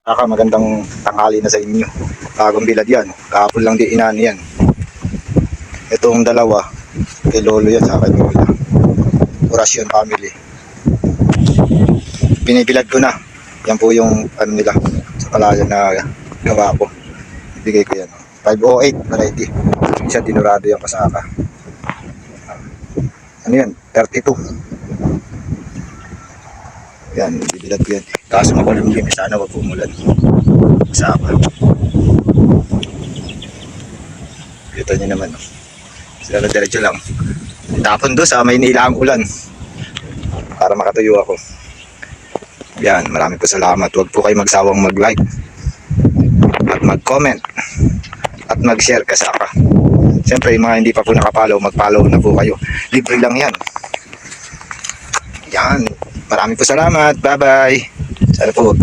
Magandang tanghali na sa inyo. Bagong bilad yan. Kahapon lang di inani yan. Itong dalawa, kay lolo yan sa akin lola. Orasyon family. Binibilad ko na. Yan po yung ano nila sa palayan na gawa ko. Ibigay ko yan. 508 variety. Minsan dinurado yung pasaka. Ano yan? 32. Yan, bibilad ko yan. Kaso makulimlim, sana wag umulan. Masama. Kita nyo naman. Sila na diretso lang. Tapon doon sa may nilaang ulan. Para makatuyo ako. Yan, maraming po salamat. Huwag po kayo magsawang mag-like. At mag-comment. At mag-share kasaka. Siyempre, yung mga hindi pa po nakapollow, mag-follow na po kayo. Libre lang yan. Yan. Maraming po salamat. Bye-bye. Sana po.